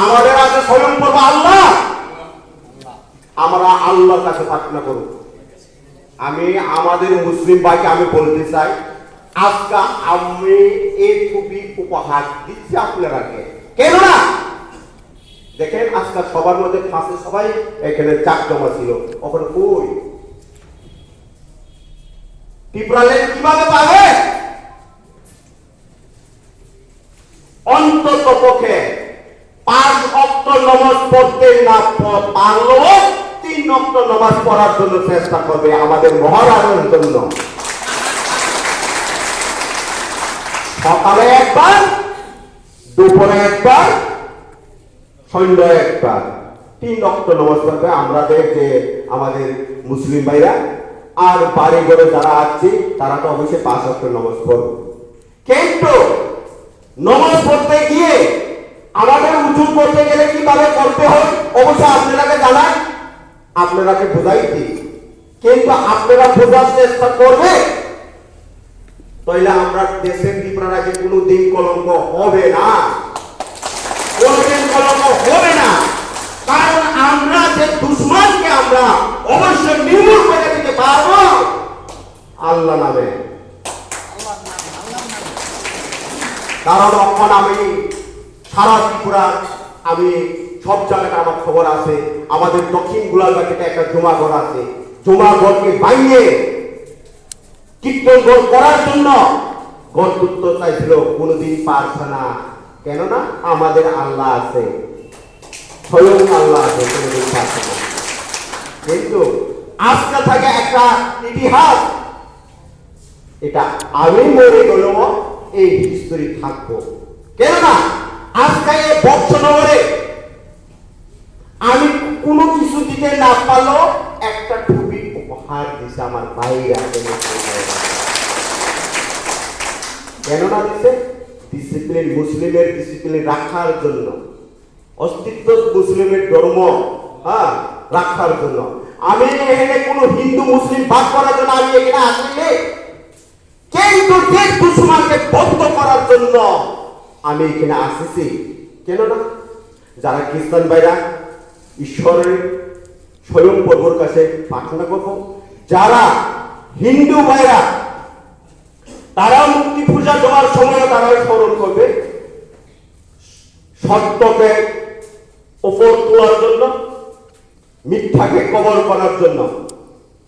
আমাদের আছে স্বয়ং প্রভু আল্লাহ। আমরা আল্লাহর কাছে প্রার্থনা করব। আমি আমাদের মুসলিম ভাইকে আমি বলতে চাই, আজকে আমি এই টুপি উপহার দিচ্ছি আপনারাকে। কেন না দেখেন আজকে সবার মধ্যে ফাঁসে সবাই এখানে চাক জমা ছিল, ওখানে কই টিপরালেন কিভাবে পাবে? অন্তত পক্ষে 5 ওয়াক্ত নামাজ পড়তে না পারলেও 3 ওয়াক্ত নামাজ পড়ার জন্য চেষ্টা করবে আমাদের মহারাজের জন্য। সকালে একবার, দুপুরে একবার, সন্ধ্যায় একবার 3 ওয়াক্ত নামাজ পড়বে আমাদের যে আমাদের মুসলিম ভাইরা। আর বাড়ি ঘরে যারা আছে তারা তো অবশ্যই 5 ওয়াক্ত নামাজ পড়বে। কিন্তু নামাজ পড়তে গিয়ে আমাদের উঁচু করতে গেলে কিভাবে করতে হয় অবশ্যই আপনারাকে জানাই, আপনারাকে বোঝাইছি। কিন্তু আপনারা বোঝার চেষ্টা করবে তাইলে আমরা দেশের ত্রিপুরাকে কোনোদিন কলঙ্ক হবে না, কোনোদিন কলঙ্ক হবে না। কারণ আমরা যে দুশ্মনকে আমরা অবশ্যই নির্মূল করে দিতে পারবো আল্লাহ নামে। কারণ এখন আমি সারা ত্রিপুরা, আমি সব জায়গায় আমার খবর আছে, আমাদের দক্ষিণ গোলাঘাটে একটা জমাঘর আছে, জমাঘরকে বাইরে কীর্তন করার জন্য গর্তুত্ব চাইছিল, কোনোদিন পারছে না। কেননা আমাদের আল্লাহ আছে, স্বয়ং আল্লাহ আছে, কোনোদিন পারছে না। কিন্তু আজকে থাকে একটা ইতিহাস, এটা আমি মরে গেলেও এই হিস্টোরি থাকবো। কেননা আজকে এই বক্সনগরে আমি কোনো কিছু দিতে না পারলেও একটা টুপি উপহার দিছে আমার ভাইরা। কেননা দিচ্ছে ডিসিপ্লিন, মুসলিমের ডিসিপ্লিন রাখার জন্য, অস্তিত্ব মুসলিমের ধর্ম রাখার জন্য। আমি এখানে কোনো হিন্দু মুসলিম ভাগ করার জন্য আমি এখানে আসিনি, কিন্তু যে দুশ্মনকে বন্ধ করার জন্য আমি এখানে আসিছি। কেননা যারা খ্রিস্টান ভাইরা ঈশ্বরের স্বয়ং প্রভুর কাছে প্রার্থনা করব, যারা হিন্দু ভাইরা তারা মুক্তি পূজা দেওয়ার সময় তারা স্মরণ করবে সত্যকে উপর তোলার জন্য, মিথ্যাকে কবর করার জন্য।